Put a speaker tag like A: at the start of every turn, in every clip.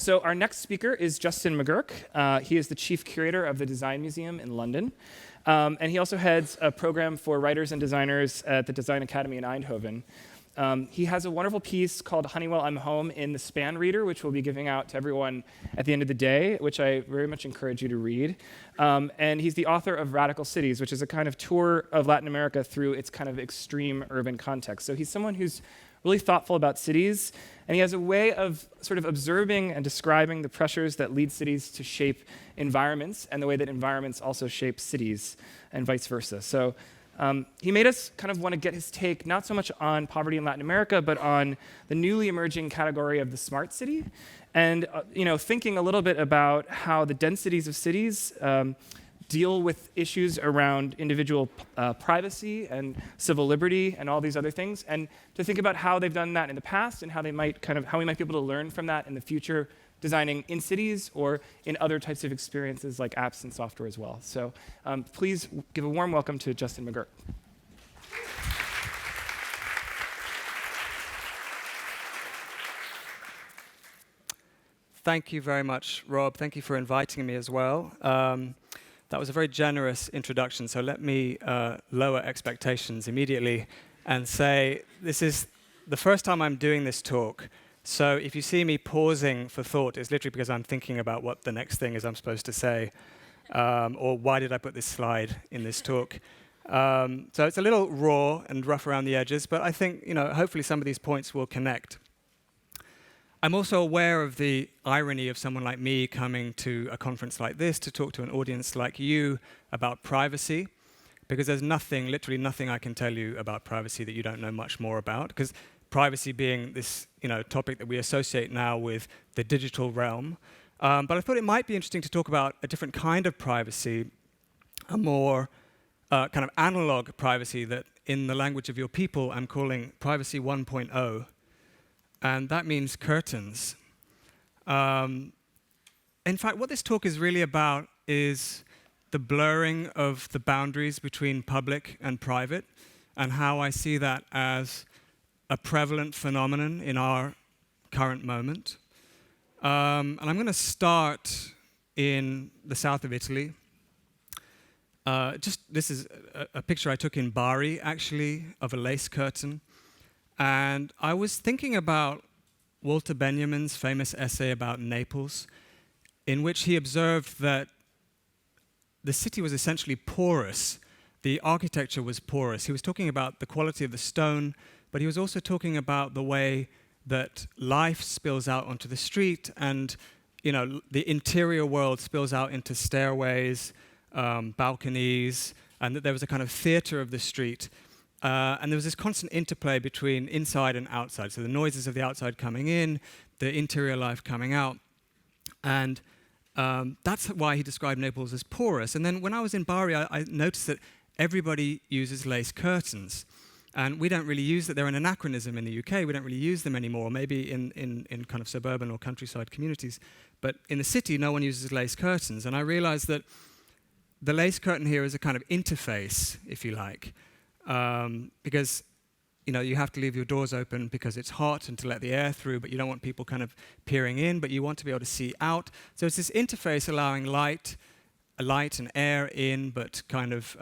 A: So our next speaker is Justin McGuirk. He is the chief curator of the Design Museum in London. And he also heads a program for writers and designers at the Design Academy in Eindhoven. He has a wonderful piece called Honeywell, I'm Home in the Span Reader, which we'll be giving out to everyone at the end of the day, which I very much encourage you to read. And he's the author of Radical Cities, which is a kind of tour of Latin America through its kind of extreme urban context. So he's someone who's really thoughtful about cities, and he has a way of sort of observing and describing the pressures that lead cities to shape environments and the way that environments also shape cities and vice versa. So he made us kind of want to get his take not so much on poverty in Latin America, but on the newly emerging category of the smart city, and thinking a little bit about how the densities of cities deal with issues around individual privacy and civil liberty and all these other things, and to think about how they've done that in the past and how we might be able to learn from that in the future, designing in cities or in other types of experiences like apps and software as well. So please give a warm welcome to Justin McGuirk.
B: Thank you very much, Rob. Thank you for inviting me as well. That was a very generous introduction, so let me lower expectations immediately and say this is the first time I'm doing this talk. So if you see me pausing for thought, it's literally because I'm thinking about what the next thing is I'm supposed to say, or why did I put this slide in this talk. So it's a little raw and rough around the edges, but I think hopefully some of these points will connect. I'm also aware of the irony of someone like me coming to a conference like this to talk to an audience like you about privacy, because there's nothing, literally nothing I can tell you about privacy that you don't know much more about, because privacy being this topic that we associate now with the digital realm. But I thought it might be interesting to talk about a different kind of privacy, a more kind of analog privacy that in the language of your people I'm calling privacy 1.0. And that means curtains. In fact, what this talk is really about is the blurring of the boundaries between public and private, and how I see that as a prevalent phenomenon in our current moment. And I'm going to start in the south of Italy. This is a picture I took in Bari, actually, of a lace curtain. And I was thinking about Walter Benjamin's famous essay about Naples, in which he observed that the city was essentially porous. The architecture was porous. He was talking about the quality of the stone, but he was also talking about the way that life spills out onto the street, and the interior world spills out into stairways, balconies, and that there was a kind of theater of the street. And there was this constant interplay between inside and outside. So the noises of the outside coming in, the interior life coming out. And that's why he described Naples as porous. And then when I was in Bari, I noticed that everybody uses lace curtains. And we don't really use that. They're an anachronism in the UK. We don't really use them anymore, maybe in kind of suburban or countryside communities. But in the city, no one uses lace curtains. And I realized that the lace curtain here is a kind of interface, if you like. Because you have to leave your doors open because it's hot and to let the air through, but you don't want people kind of peering in, but you want to be able to see out. So it's this interface allowing light and air in, but kind of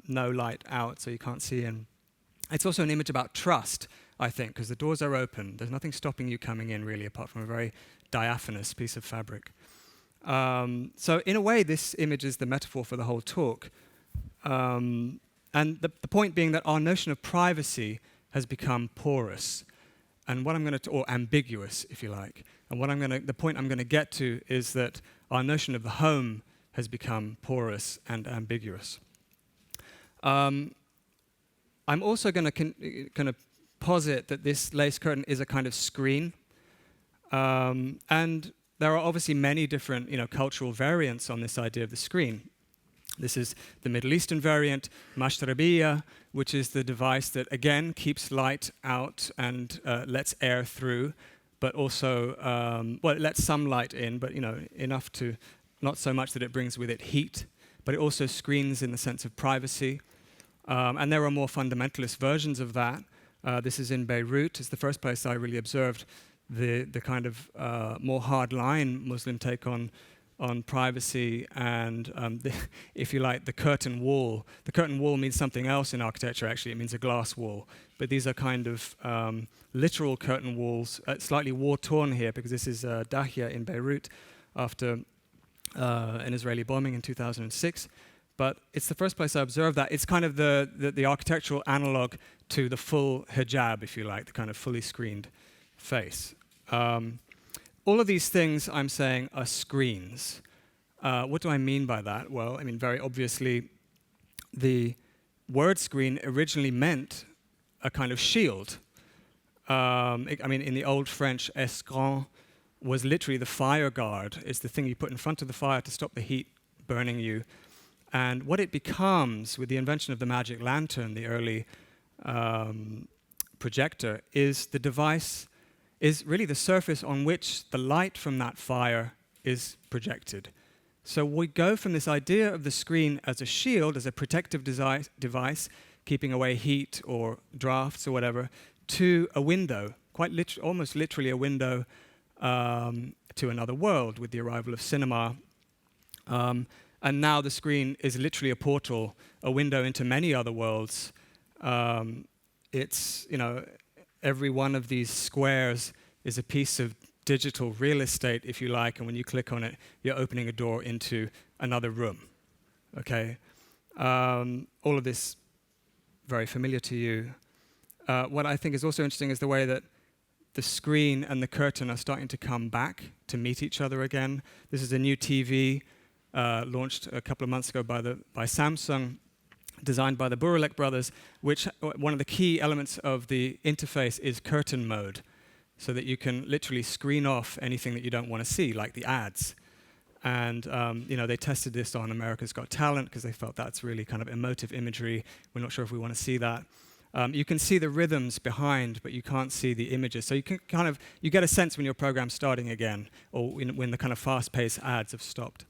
B: no light out, so you can't see in. It's also an image about trust, I think, because the doors are open. There's nothing stopping you coming in, really, apart from a very diaphanous piece of fabric. So in a way, this image is the metaphor for the whole talk. And the point being that our notion of privacy has become porous, and what I'm going to, or ambiguous, if you like. And the point I'm going to get to is that our notion of the home has become porous and ambiguous. I'm also going to kind of posit that this lace curtain is a kind of screen, and there are obviously many different, cultural variants on this idea of the screen. This is the Middle Eastern variant, mashrabiya, which is the device that, again, keeps light out and lets air through, but also, it lets some light in, but, enough to, not so much that it brings with it heat, but it also screens in the sense of privacy. And there are more fundamentalist versions of that. This is in Beirut. It's the first place I really observed the kind of more hardline Muslim take on privacy and, if you like, the curtain wall. The curtain wall means something else in architecture, actually. It means a glass wall. But these are kind of literal curtain walls, slightly war-torn here, because this is Dahia in Beirut after an Israeli bombing in 2006. But it's the first place I observed that. It's kind of the architectural analog to the full hijab, if you like, the kind of fully screened face. All of these things I'm saying are screens. What do I mean by that? Well, I mean, very obviously, the word screen originally meant a kind of shield. I mean, in the old French, escran was literally the fire guard. It's the thing you put in front of the fire to stop the heat burning you. And what it becomes with the invention of the magic lantern, the early projector, is the device is really the surface on which the light from that fire is projected. So we go from this idea of the screen as a shield, as a protective device, keeping away heat or drafts or whatever, to a window, almost literally a window to another world with the arrival of cinema. And now the screen is literally a portal, a window into many other worlds. It's, you know, every one of these squares is a piece of digital real estate, if you like, and when you click on it, you're opening a door into another room. Okay? All of this very familiar to you. What I think is also interesting is the way that the screen and the curtain are starting to come back to meet each other again. This is a new TV launched a couple of months ago by Samsung, designed by the Buralek brothers, which one of the key elements of the interface is curtain mode, so that you can literally screen off anything that you don't want to see, like the ads. And you know, they tested this on America's Got Talent because they felt that's really kind of emotive imagery. We're not sure if we want to see that. You can see the rhythms behind, but you can't see the images. So you can you get a sense when your program's starting again, or when the kind of fast-paced ads have stopped.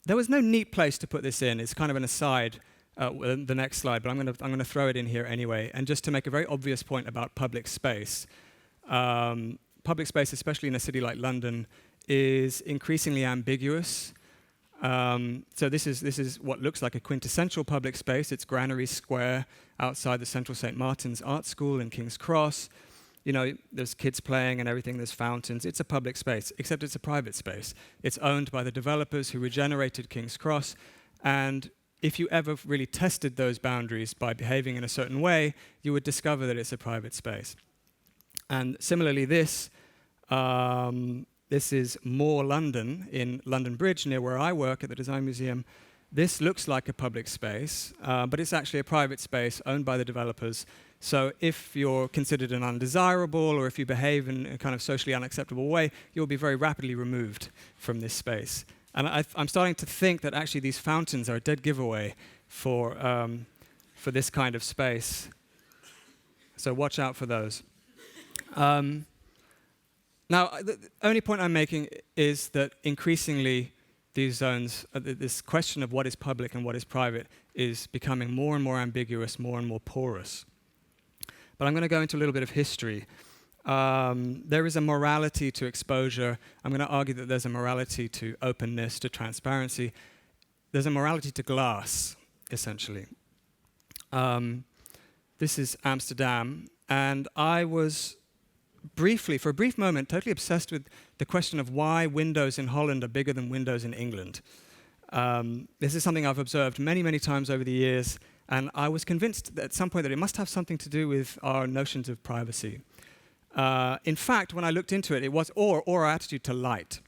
B: There was no neat place to put this in. It's kind of an aside, the next slide, but I'm going to throw it in here anyway. And just to make a very obvious point about public space, especially in a city like London, is increasingly ambiguous. So this is what looks like a quintessential public space. It's Granary Square outside the Central St. Martin's Art School in King's Cross. You know, there's kids playing and everything, there's fountains. It's a public space, except it's a private space. It's owned by the developers who regenerated King's Cross. And if you ever really tested those boundaries by behaving in a certain way, you would discover that it's a private space. And similarly, this is More London in London Bridge, near where I work at the Design Museum. This looks like a public space, but it's actually a private space owned by the developers. So if you're considered an undesirable, or if you behave in a kind of socially unacceptable way, you'll be very rapidly removed from this space. And I'm starting to think that actually these fountains are a dead giveaway for this kind of space. So watch out for those. Now, the only point I'm making is that increasingly these zones, this question of what is public and what is private, is becoming more and more ambiguous, more and more porous. But I'm going to go into a little bit of history. There is a morality to exposure. I'm going to argue that there's a morality to openness, to transparency. There's a morality to glass, essentially. This is Amsterdam, and I was for a brief moment, totally obsessed with the question of why windows in Holland are bigger than windows in England. This is something I've observed many, many times over the years, and I was convinced at some point that it must have something to do with our notions of privacy. In fact, when I looked into it, it was or our attitude to light.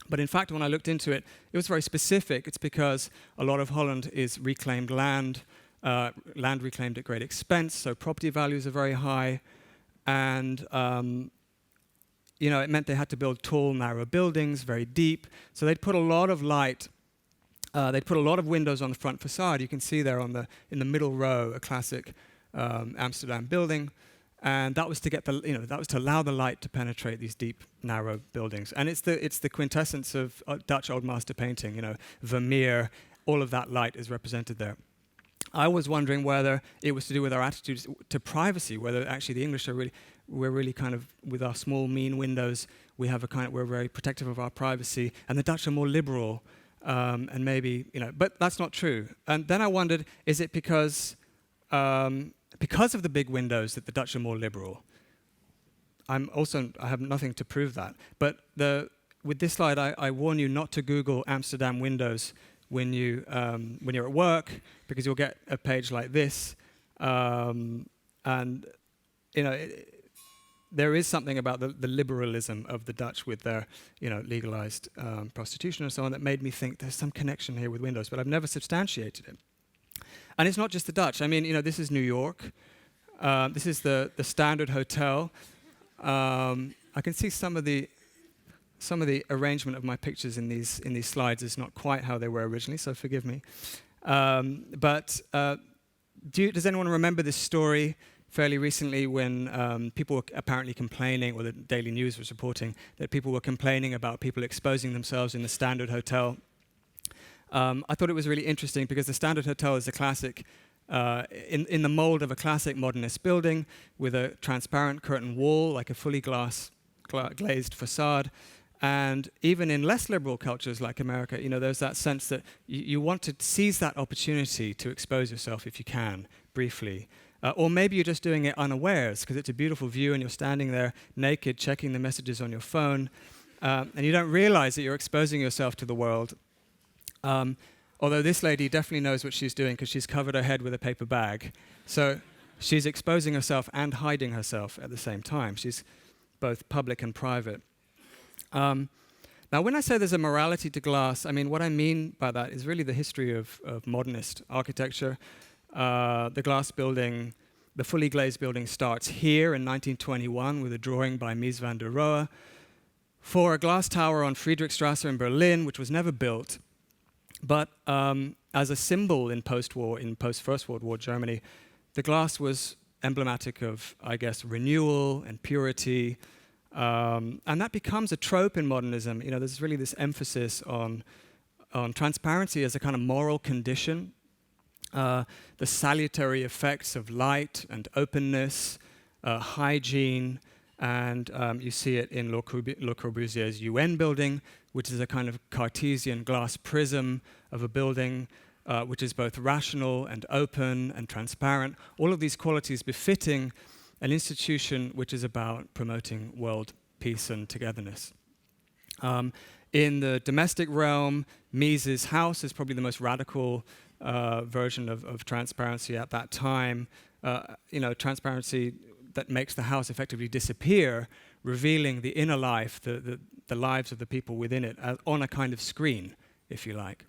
B: But in fact, when I looked into it, it was very specific. It's because a lot of Holland is reclaimed land, land reclaimed at great expense, so property values are very high. And you know, it meant they had to build tall, narrow buildings, very deep. So they'd put a lot of light. They'd put a lot of windows on the front facade. You can see there in the middle row a classic Amsterdam building, and that was to get that was to allow the light to penetrate these deep, narrow buildings. And it's the quintessence of Dutch Old Master painting. You know, Vermeer. All of that light is represented there. I was wondering whether it was to do with our attitudes to privacy, whether actually the English are really we're really kind of, with our small, mean windows, we're very protective of our privacy, and the Dutch are more liberal, and maybe, but that's not true. And then I wondered, is it because of the big windows that the Dutch are more liberal? I have nothing to prove that. But with this slide, I warn you not to Google Amsterdam Windows when you're at work, because you'll get a page like this. And there is something about the liberalism of the Dutch with their legalized prostitution and so on that made me think there's some connection here with Windows, but I've never substantiated it. And it's not just the Dutch. I mean, this is New York. This is the Standard Hotel. I can see some of the arrangement of my pictures in these slides is not quite how they were originally, so forgive me. Does anyone remember this story fairly recently when people were apparently complaining, or the Daily News was reporting, that people were complaining about people exposing themselves in the Standard Hotel? I thought it was really interesting because the Standard Hotel is a classic, in the mold of a classic modernist building with a transparent curtain wall, like a fully glazed facade. And even in less liberal cultures like America, there's that sense that you want to seize that opportunity to expose yourself if you can, briefly. Or maybe you're just doing it unawares because it's a beautiful view and you're standing there naked checking the messages on your phone, and you don't realize that you're exposing yourself to the world. Although this lady definitely knows what she's doing because she's covered her head with a paper bag. So she's exposing herself and hiding herself at the same time. She's both public and private. Now, when I say there's a morality to glass, I mean, what I mean by that is really the history of modernist architecture. The glass building, the fully glazed building starts here in 1921 with a drawing by Mies van der Rohe for a glass tower on Friedrichstrasse in Berlin, which was never built. But as a symbol in post-First World War Germany, the glass was emblematic of, I guess, renewal and purity. And that becomes a trope in modernism. There's really this emphasis on transparency as a kind of moral condition. The salutary effects of light and openness, hygiene, and you see it in Le Corbusier's UN building, which is a kind of Cartesian glass prism of a building which is both rational and open and transparent. All of these qualities befitting an institution which is about promoting world peace and togetherness. In the domestic realm, Mies's house is probably the most radical version of transparency at that time. Transparency that makes the house effectively disappear, revealing the inner life, the lives of the people within it, on a kind of screen, if you like.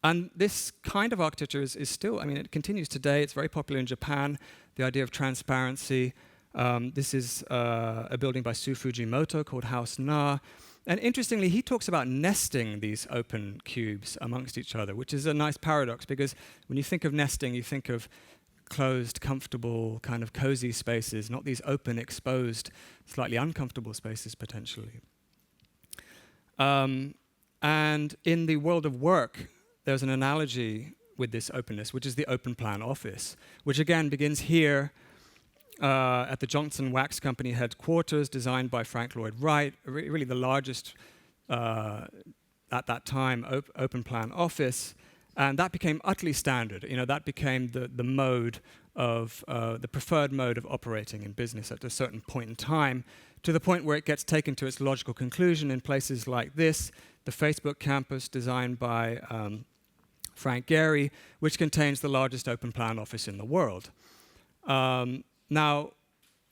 B: And this kind of architecture is still, it continues today. It's very popular in Japan, the idea of transparency. This is a building by Su Fujimoto called House Na. And interestingly, he talks about nesting these open cubes amongst each other, which is a nice paradox, because when you think of nesting, you think of closed, comfortable, kind of cozy spaces, not these open, exposed, slightly uncomfortable spaces, potentially. And in the world of work, there's an analogy with this openness, which is the open plan office, which again begins here at the Johnson Wax Company headquarters, designed by Frank Lloyd Wright, really the largest, at that time, open plan office. And that became utterly standard. That became the mode of, the preferred mode of operating in business at a certain point in time, to the point where it gets taken to its logical conclusion in places like this, the Facebook campus designed by Frank Gehry, which contains the largest open plan office in the world. Now,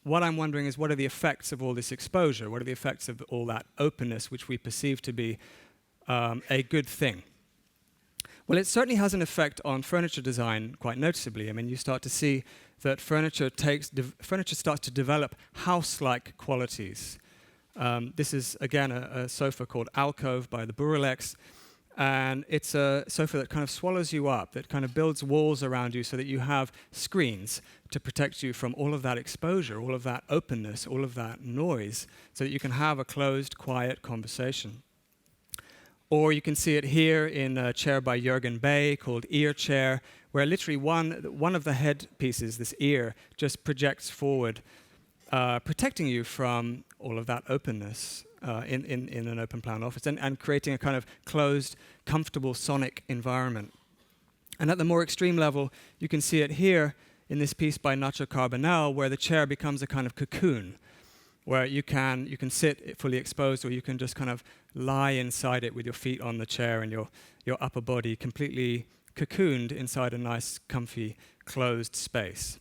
B: what I'm wondering is, what are the effects of all this exposure? What are the effects of all that openness, which we perceive to be a good thing? Well, it certainly has an effect on furniture design quite noticeably. You start to see that furniture starts to develop house-like qualities. This is, again, a sofa called Alcove by the Burlex. And it's a sofa that kind of swallows you up, that kind of builds walls around you so that you have screens to protect you from all of that exposure, all of that openness, all of that noise, so that you can have a closed, quiet conversation. Or you can see it here in a chair by Jürgen Bay called Ear Chair, where literally one of the head pieces, this ear, just projects forward, protecting you from all of that openness in an open plan office and creating a kind of closed, comfortable sonic environment. And at the more extreme level, you can see it here in this piece by Nacho Carbonell, where the chair becomes a kind of cocoon, where you can sit fully exposed, or you can just kind of lie inside it with your feet on the chair and your upper body completely cocooned inside a nice, comfy, closed space.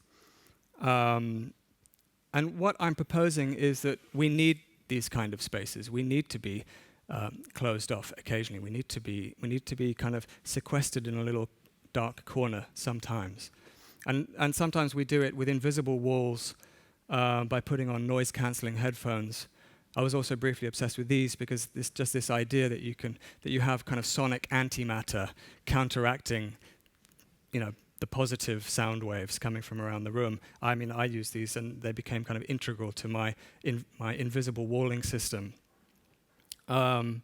B: And what I'm proposing is that we need these kind of spaces. We need to be closed off occasionally. We need to be kind of sequestered in a little dark corner sometimes. And sometimes we do it with invisible walls by putting on noise-canceling headphones. I was also briefly obsessed with these because this idea that you have kind of sonic antimatter counteracting, the positive sound waves coming from around the room. I mean, I use these, and they became kind of integral to my invisible walling system. And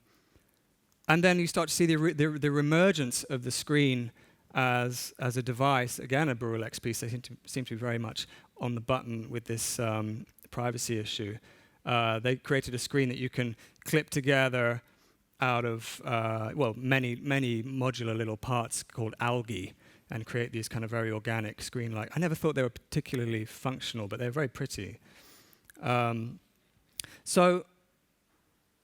B: then you start to see the reemergence of the screen as a device. Again, Abril XP seem to be very much on the button with this privacy issue. They created a screen that you can clip together out of many modular little parts called algae, and create these kind of very organic screen-like. I never thought they were particularly functional, but they're very pretty. So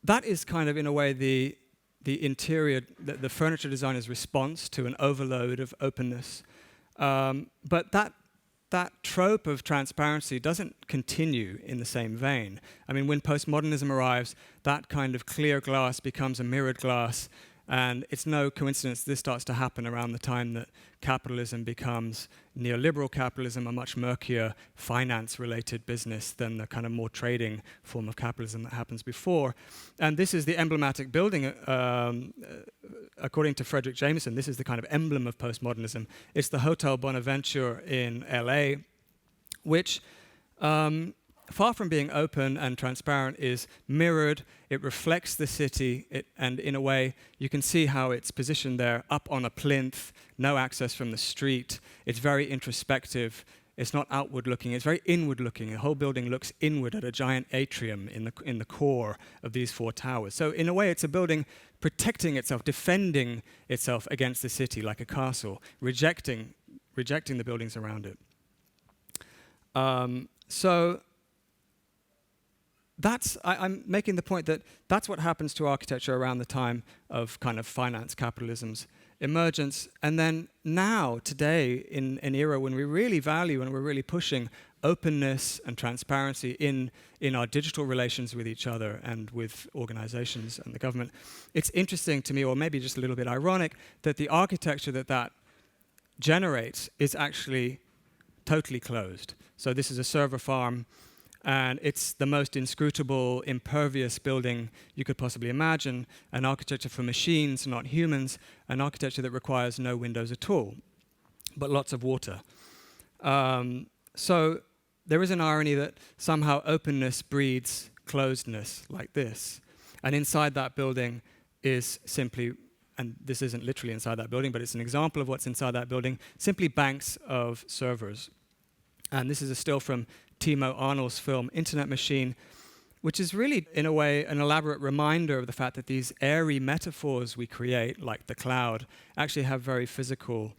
B: that is kind of, in a way, the interior, the furniture designer's response to an overload of openness. But that trope of transparency doesn't continue in the same vein. I mean, when postmodernism arrives, that kind of clear glass becomes a mirrored glass, and it's no coincidence this starts to happen around the time that capitalism becomes neoliberal capitalism, a much murkier finance-related business than the kind of more trading form of capitalism that happens before. And this is the emblematic building, according to Frederick Jameson, this is the kind of emblem of postmodernism. It's the Hotel Bonaventure in LA, which far from being open and transparent, is mirrored. It reflects the city, and in a way, you can see how it's positioned there, up on a plinth, no access from the street. It's very introspective. It's not outward-looking. It's very inward-looking. The whole building looks inward at a giant atrium in the core of these four towers. So in a way, it's a building protecting itself, defending itself against the city like a castle, rejecting the buildings around it. I'm making the point that that's what happens to architecture around the time of kind of finance capitalism's emergence. And then now, today, in an era when we really value and we're really pushing openness and transparency in our digital relations with each other and with organizations and the government, it's interesting to me, or maybe just a little bit ironic, that the architecture that generates is actually totally closed. So this is a server farm, and it's the most inscrutable, impervious building you could possibly imagine, an architecture for machines, not humans, an architecture that requires no windows at all, but lots of water. So there is an irony that somehow openness breeds closedness like this. And inside that building is simply, and this isn't literally inside that building, but it's an example of what's inside that building, simply banks of servers. And this is a still from Timo Arnold's film Internet Machine, which is really, in a way, an elaborate reminder of the fact that these airy metaphors we create, like the cloud, actually have very physical,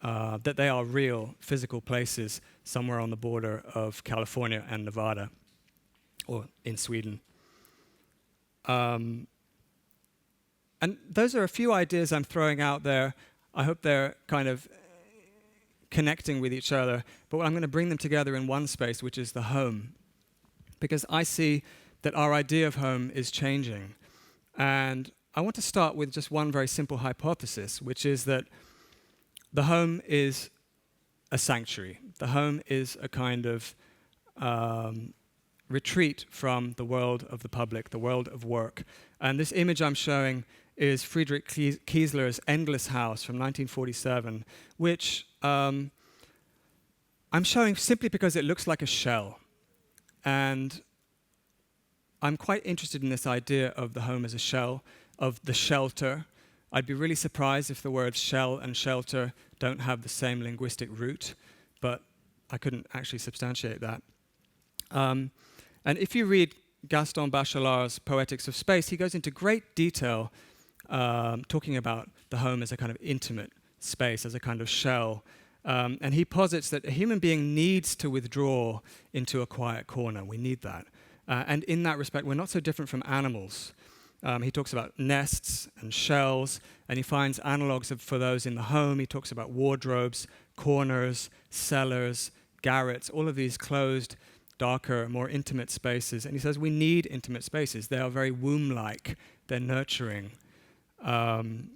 B: that they are real physical places somewhere on the border of California and Nevada, or in Sweden. And those are a few ideas I'm throwing out there. I hope they're kind of connecting with each other, but I'm going to bring them together in one space, which is the home. Because I see that our idea of home is changing. And I want to start with just one very simple hypothesis, which is that the home is a sanctuary. The home is a kind of retreat from the world of the public, the world of work. And this image I'm showing is Friedrich Kiesler's Endless House from 1947, which I'm showing simply because it looks like a shell. And I'm quite interested in this idea of the home as a shell. of the shelter. I'd be really surprised if the words shell and shelter don't have the same linguistic root, but I couldn't actually substantiate that. And if you read Gaston Bachelard's Poetics of Space, he goes into great detail talking about the home as a kind of intimate space, as a kind of shell. And he posits that a human being needs to withdraw into a quiet corner. We need that. And in that respect, we're not so different from animals. He talks about nests and shells, and he finds analogs for those in the home. He talks about wardrobes, corners, cellars, garrets, all of these closed, darker, more intimate spaces. And he says we need intimate spaces. They are very womb-like. They're nurturing. And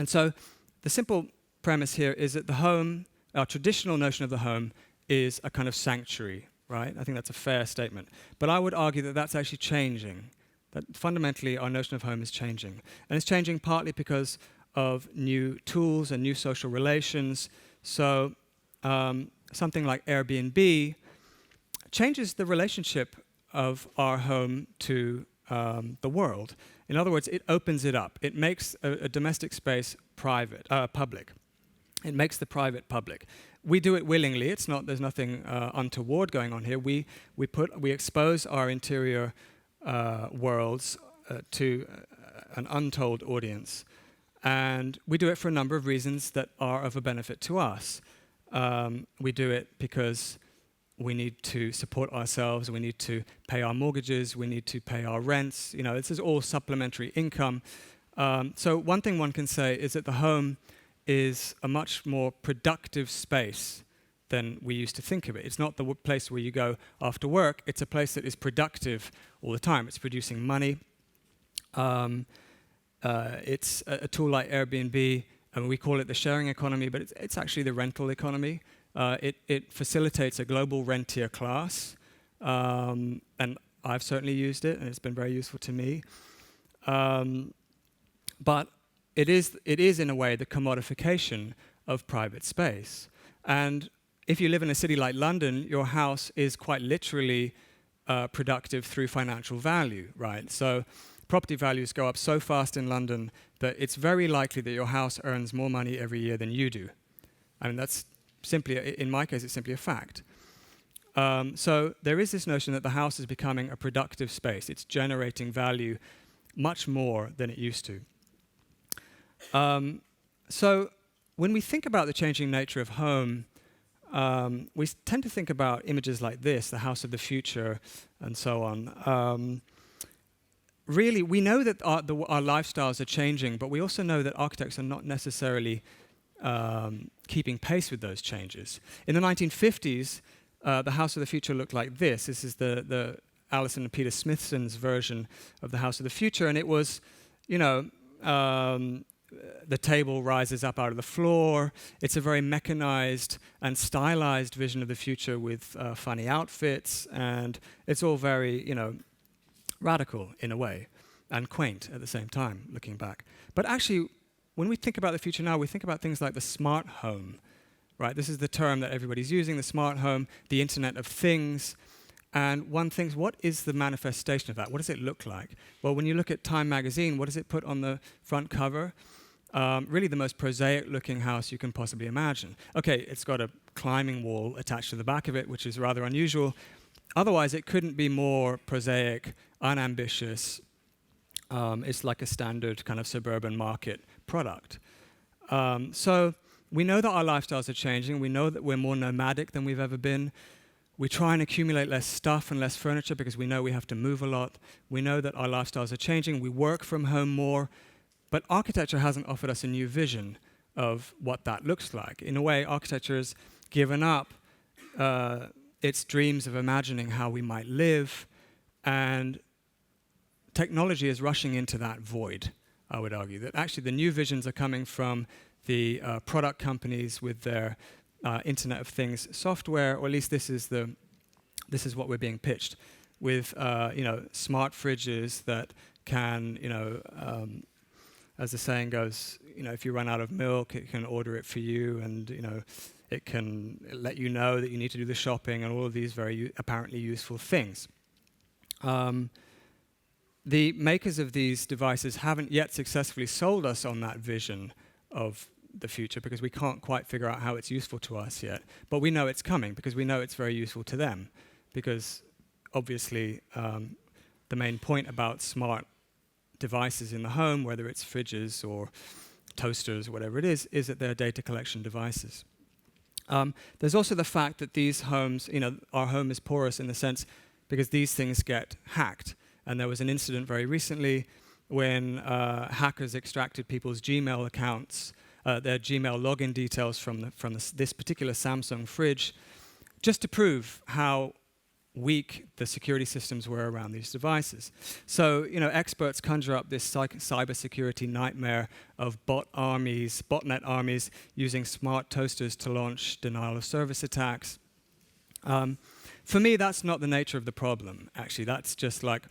B: so the simple premise here is that the home, our traditional notion of the home, is a kind of sanctuary, right? I think that's a fair statement. But I would argue that that's actually changing, that fundamentally our notion of home is changing. And it's changing partly because of new tools and new social relations. So something like Airbnb changes the relationship of our home to the world. In other words, it opens it up. It makes a domestic space public. It makes the private public. We do it willingly. It's not. There's nothing untoward going on here. We expose our interior worlds to an untold audience, and we do it for a number of reasons that are of a benefit to us. We do it because we need to support ourselves. We need to pay our mortgages. We need to pay our rents. You know, this is all supplementary income. So one thing one can say is that the home is a much more productive space than we used to think of it. It's not the place where you go after work. It's a place that is productive all the time. It's producing money. It's a tool like Airbnb, and we call it the sharing economy, but it's actually the rental economy. It facilitates a global rentier class, and I've certainly used it, and it's been very useful to me. But it is in a way the commodification of private space. And if you live in a city like London, your house is quite literally productive through financial value, right? So property values go up so fast in London that it's very likely that your house earns more money every year than you do. I mean, that's simply, in my case, it's simply a fact. So there is this notion that the house is becoming a productive space. It's generating value much more than it used to. So when we think about the changing nature of home, we tend to think about images like this, the house of the future, and so on. Really, we know that our lifestyles are changing, but we also know that architects are not necessarily keeping pace with those changes. In the 1950s, the house of the future looked like this. This is the Alison and Peter Smithson's version of the house of the future, and it was, you know, the table rises up out of the floor. It's a very mechanized and stylized vision of the future with funny outfits, and it's all very, you know, radical in a way, and quaint at the same time, looking back. But actually, when we think about the future now, we think about things like the smart home, right? This is the term that everybody's using, the smart home, the Internet of Things. And one thinks, what is the manifestation of that? What does it look like? Well, when you look at Time magazine, what does it put on the front cover? Really the most prosaic-looking house you can possibly imagine. Okay, it's got a climbing wall attached to the back of it, which is rather unusual. Otherwise, it couldn't be more prosaic, unambitious. It's like a standard kind of suburban market product. So we know that our lifestyles are changing. We know that we're more nomadic than we've ever been. We try and accumulate less stuff and less furniture because we know we have to move a lot. We know that our lifestyles are changing. We work from home more. But architecture hasn't offered us a new vision of what that looks like. In a way, architecture has given up its dreams of imagining how we might live, and technology is rushing into that void, I would argue. That actually the new visions are coming from the product companies with their Internet of Things software, or at least this is what we're being pitched, with you know, smart fridges that can, you know, as the saying goes, you know, if you run out of milk, it can order it for you, and you know, it can let you know that you need to do the shopping, and all of these very apparently useful things. the makers of these devices haven't yet successfully sold us on that vision of the future because we can't quite figure out how it's useful to us yet. But we know it's coming because we know it's very useful to them. Because obviously, the main point about smart devices in the home, whether it's fridges or toasters or whatever it is that they're data collection devices. There's also the fact that these homes, our home is porous in the sense because these things get hacked. And there was an incident very recently when hackers extracted people's Gmail accounts, their Gmail login details from this particular Samsung fridge, just to prove how weak the security systems were around these devices. So, experts conjure up this cybersecurity nightmare of botnet armies using smart toasters to launch denial of service attacks. For me, that's not the nature of the problem, actually. That's just like,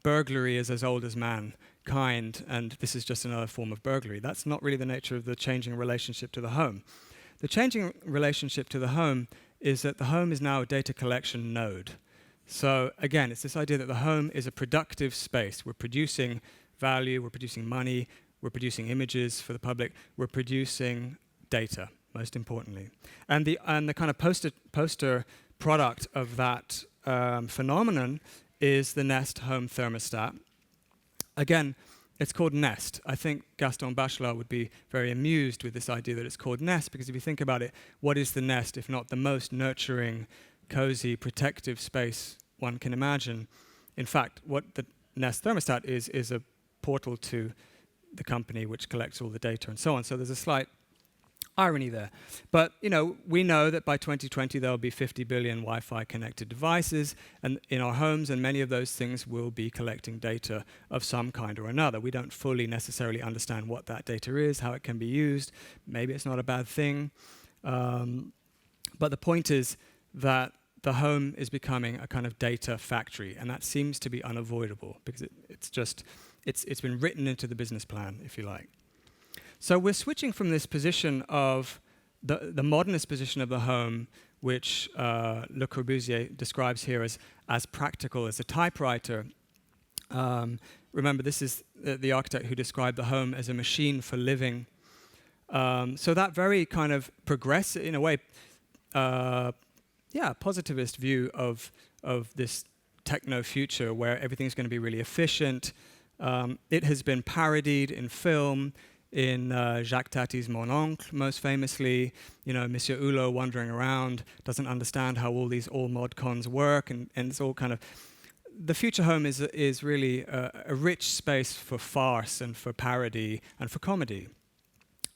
B: burglary is as old as mankind, and this is just another form of burglary. That's not really the nature of the changing relationship to the home. The changing relationship to the home is that the home is now a data collection node. So again, it's this idea that the home is a productive space. We're producing value, we're producing money, we're producing images for the public, we're producing data, most importantly. And the kind of poster product of that phenomenon is the Nest home thermostat. Again, it's called Nest. I think Gaston Bachelard would be very amused with this idea that it's called Nest, because if you think about it, what is the Nest if not the most nurturing, cozy, protective space one can imagine? In fact, what the Nest thermostat is a portal to the company which collects all the data and so on. So there's a slight irony there. But we know that by 2020 there will be 50 billion Wi-Fi connected devices and in our homes, and many of those things will be collecting data of some kind or another. We don't fully necessarily understand what that data is, how it can be used. Maybe it's not a bad thing. But the point is that the home is becoming a kind of data factory, and that seems to be unavoidable because it's been written into the business plan, if you like. So we're switching from this position of the modernist position of the home, which Le Corbusier describes here as practical as a typewriter. Remember, this is the architect who described the home as a machine for living. So that very kind of progressive, in a way, positivist view of this techno future where everything's going to be really efficient. It has been parodied in film, in Jacques Tati's Mon Oncle, most famously. Monsieur Hulot wandering around, doesn't understand how all these mod cons work, and it's all kind of... The future home is really a rich space for farce and for parody and for comedy.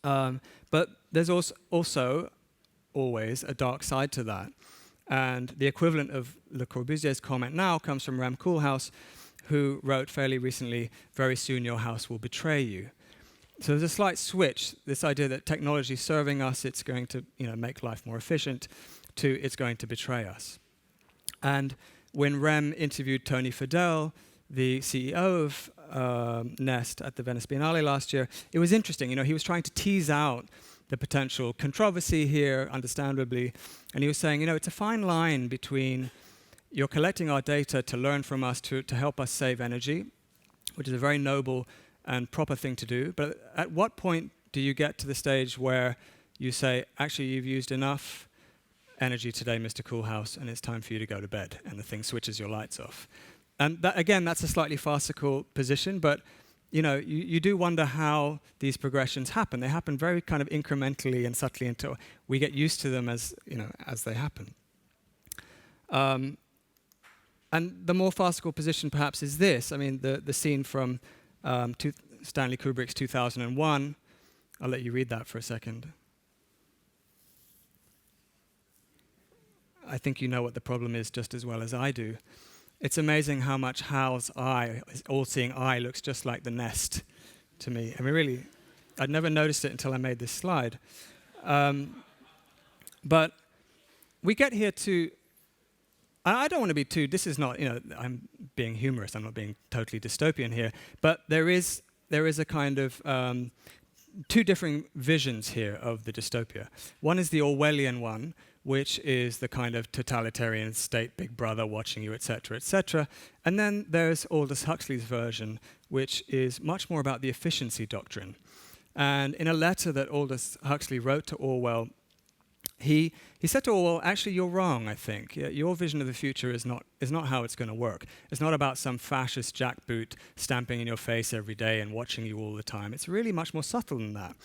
B: But there's also always a dark side to that. And the equivalent of Le Corbusier's comment now comes from Rem Koolhaas, who wrote fairly recently, "Very soon your house will betray you." So there's a slight switch, this idea that technology is serving us, it's going to make life more efficient, to it's going to betray us. And when Rem interviewed Tony Fadell, the CEO of Nest at the Venice Biennale last year, it was interesting. He was trying to tease out the potential controversy here, understandably, and he was saying, it's a fine line between you're collecting our data to learn from us, to help us save energy, which is a very noble and proper thing to do, but at what point do you get to the stage where you say, actually, you've used enough energy today, Mr. Koolhaas, and it's time for you to go to bed, and the thing switches your lights off? And again, that's a slightly farcical position, but you do wonder how these progressions happen. They happen very kind of incrementally and subtly until we get used to them as they happen. And the more farcical position perhaps is this. I mean, the scene from Stanley Kubrick's 2001. I'll let you read that for a second. I think you know what the problem is just as well as I do. It's amazing how much Hal's eye, his all-seeing eye, looks just like the Nest to me. I mean, really, I'd never noticed it until I made this slide. But we get here to... I don't want to be too... This is not, I'm being humorous. I'm not being totally dystopian here. But there is a kind of two different visions here of the dystopia. One is the Orwellian one, which is the kind of totalitarian state, big brother watching you, etc., etc. And then there's Aldous Huxley's version, which is much more about the efficiency doctrine. And in a letter that Aldous Huxley wrote to Orwell, he said to Orwell, actually, you're wrong, I think. Your vision of the future is not how it's going to work. It's not about some fascist jackboot stamping in your face every day and watching you all the time. It's really much more subtle than that.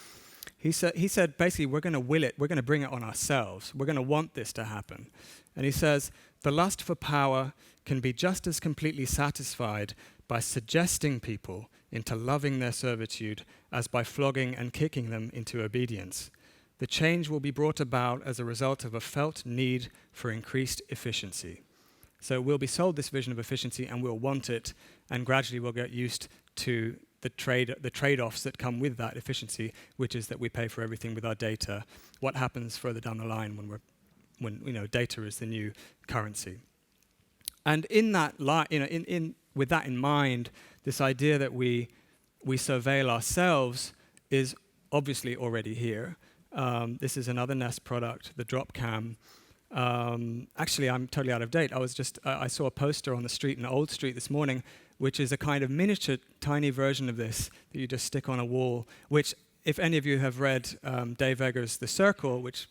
B: He said, basically, we're going to will it. We're going to bring it on ourselves. We're going to want this to happen. And he says, the lust for power can be just as completely satisfied by suggesting people into loving their servitude as by flogging and kicking them into obedience. The change will be brought about as a result of a felt need for increased efficiency. So we'll be sold this vision of efficiency and we'll want it, and gradually we'll get used to the trade-offs that come with that efficiency, which is that we pay for everything with our data. What happens further down the line when data is the new currency? And in that with that in mind, this idea that we surveil ourselves is obviously already here. This is another Nest product, the Dropcam. Actually, I'm totally out of date. I saw a poster on the street in Old Street this morning, which is a kind of miniature, tiny version of this that you just stick on a wall, which, if any of you have read Dave Eggers' The Circle, which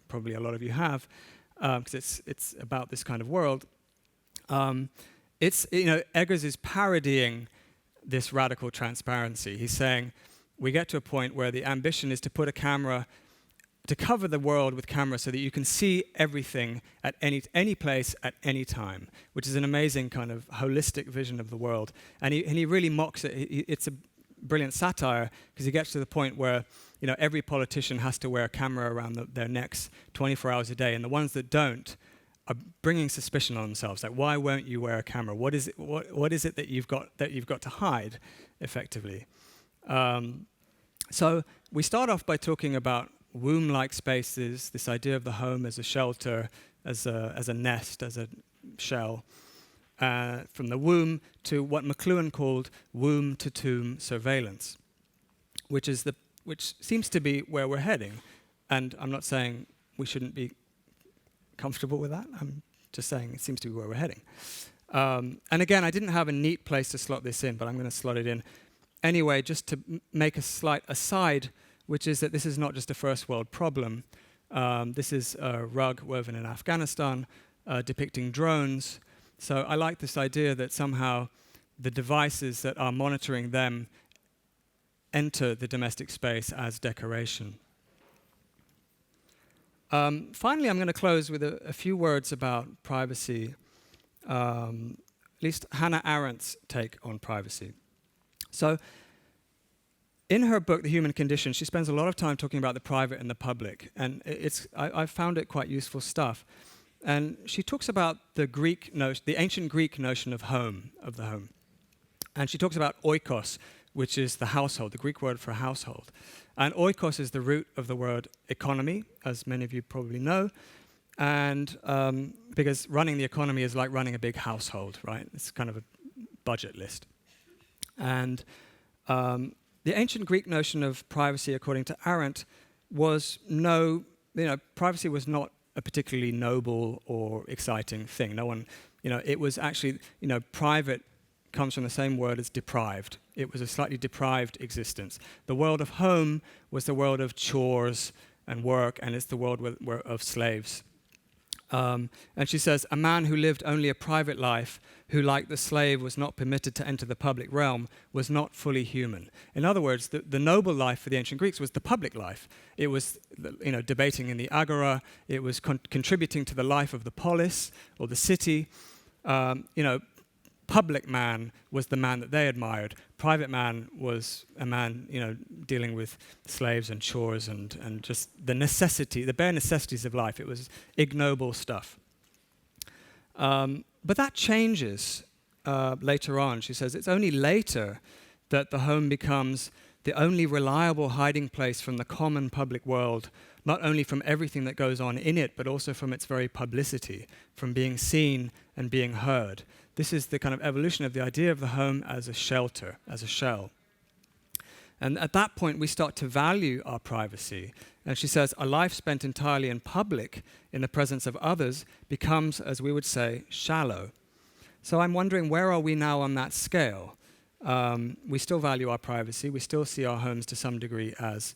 B: probably a lot of you have, because it's about this kind of world, Eggers is parodying this radical transparency. He's saying, we get to a point where the ambition is to put a camera, to cover the world with cameras so that you can see everything at any place at any time, which is an amazing kind of holistic vision of the world. And he really mocks it. It's a brilliant satire because he gets to the point where every politician has to wear a camera around their necks 24 hours a day, and the ones that don't are bringing suspicion on themselves. Like, why won't you wear a camera? What is it that you've got to hide, effectively? So we start off by talking about womb-like spaces, this idea of the home as a shelter, as a nest, as a shell, from the womb to what McLuhan called womb-to-tomb surveillance, which seems to be where we're heading. And I'm not saying we shouldn't be comfortable with that. I'm just saying it seems to be where we're heading. And again, I didn't have a neat place to slot this in, but I'm going to slot it in anyway, just to make a slight aside, which is that this is not just a first world problem. This is a rug woven in Afghanistan depicting drones. So I like this idea that somehow the devices that are monitoring them enter the domestic space as decoration. Finally, I'm going to close with a few words about privacy, at least Hannah Arendt's take on privacy. So in her book, The Human Condition, she spends a lot of time talking about the private and the public, and I found it quite useful stuff. And she talks about the ancient Greek notion of the home. And she talks about oikos, which is the household, the Greek word for household. And oikos is the root of the word economy, as many of you probably know. And because running the economy is like running a big household, right? It's kind of a budget list. And the ancient Greek notion of privacy, according to Arendt, was privacy was not a particularly noble or exciting thing. No one, it was actually, private comes from the same word as deprived. It was a slightly deprived existence. The world of home was the world of chores and work, and it's the world of slaves. And she says, a man who lived only a private life, who, like the slave, was not permitted to enter the public realm, was not fully human. In other words, the noble life for the ancient Greeks was the public life. It was, debating in the agora. It was contributing to the life of the polis or the city. Public man was the man that they admired. Private man was a man, dealing with slaves and chores and just the bare necessities of life. It was ignoble stuff. But that changes later on. She says it's only later that the home becomes the only reliable hiding place from the common public world, not only from everything that goes on in it, but also from its very publicity, from being seen and being heard. This is the kind of evolution of the idea of the home as a shelter, as a shell. And at that point, we start to value our privacy. And she says, a life spent entirely in public, in the presence of others, becomes, as we would say, shallow. So I'm wondering, where are we now on that scale? We still value our privacy. We still see our homes to some degree as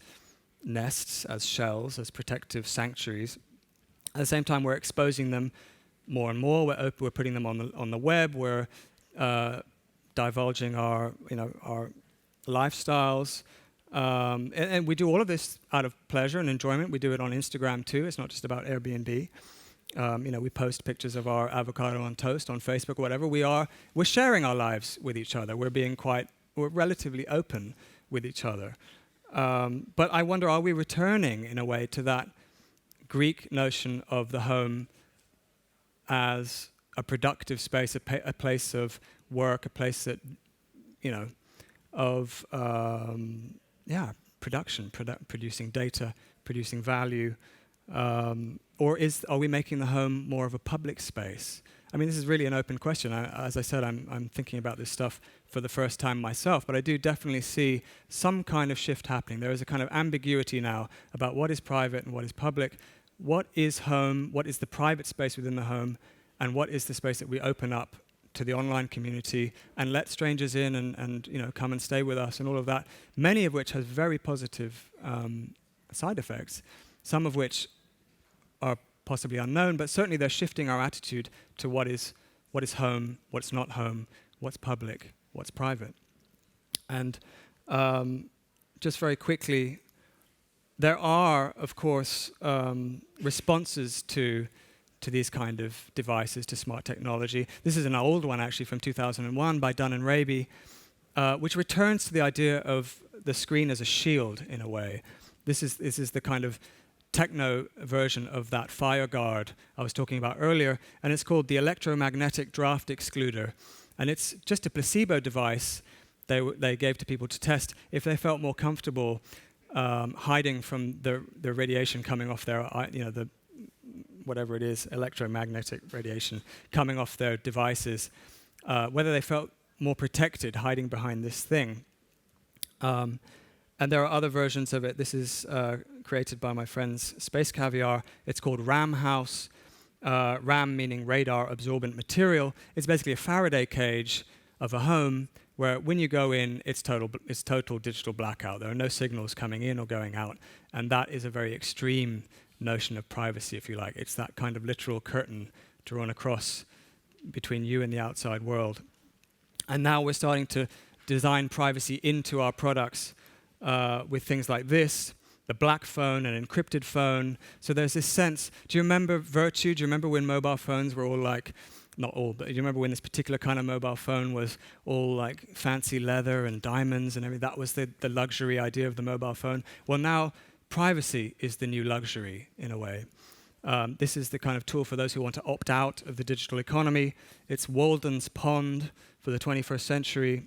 B: nests, as shells, as protective sanctuaries. At the same time, we're exposing them more and more. We're putting them on the web. We're divulging our lifestyles. And we do all of this out of pleasure and enjoyment. We do it on Instagram too. It's not just about Airbnb. We post pictures of our avocado on toast on Facebook or whatever. We're sharing our lives with each other. We're relatively open with each other. But I wonder, are we returning in a way to that Greek notion of the home as a productive space, a place of work, a place that, of production, producing data, producing value, or are we making the home more of a public space? I mean, this is really an open question. As I said, I'm thinking about this stuff for the first time myself, but I do definitely see some kind of shift happening. There is a kind of ambiguity now about what is private and what is public, what is home, what is the private space within the home, and what is the space that we open up to the online community and let strangers in and come and stay with us and all of that, many of which has very positive side effects, some of which are possibly unknown, but certainly they're shifting our attitude to what is home, what's not home, what's public, what's private. And just very quickly, there are, of course, responses to these kind of devices, to smart technology. This is an old one, actually, from 2001 by Dunn and Raby, which returns to the idea of the screen as a shield, in a way. This is the kind of techno version of that fire guard I was talking about earlier, and it's called the electromagnetic draft excluder. And it's just a placebo device they gave to people to test if they felt more comfortable hiding from the radiation coming off their, the whatever it is, electromagnetic radiation coming off their devices, whether they felt more protected hiding behind this thing. And there are other versions of it. This is created by my friends Space Caviar. It's called RAM House. RAM meaning radar absorbent material. It's basically a Faraday cage of a home where when you go in, it's total digital blackout. There are no signals coming in or going out. And that is a very extreme notion of privacy, if you like. It's that kind of literal curtain drawn across between you and the outside world. And now we're starting to design privacy into our products with things like this, the black phone, an encrypted phone. So there's this sense, do you remember Virtue? Do you remember when mobile phones were all like, not all, but do you remember when this particular kind of mobile phone was all like fancy leather and diamonds and everything? That was the luxury idea of the mobile phone. Well, now privacy is the new luxury, in a way. This is the kind of tool for those who want to opt out of the digital economy. It's Walden's pond for the 21st century.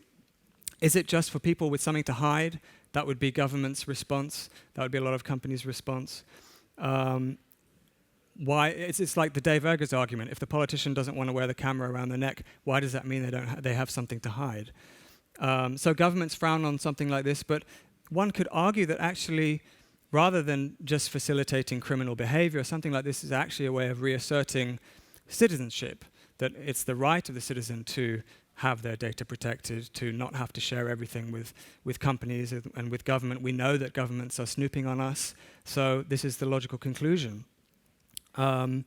B: Is it just for people with something to hide? That would be government's response. That would be a lot of companies' response. Why? It's like the Dave Eggers argument. If the politician doesn't want to wear the camera around the neck, why does that mean they have something to hide? So governments frown on something like this, but one could argue that actually, rather than just facilitating criminal behavior, something like this is actually a way of reasserting citizenship, that it's the right of the citizen to have their data protected, to not have to share everything with companies and with government. We know that governments are snooping on us, so this is the logical conclusion. It's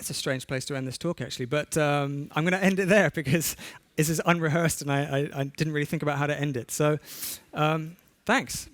B: a strange place to end this talk, actually, but I'm going to end it there because this is unrehearsed and I didn't really think about how to end it. So thanks.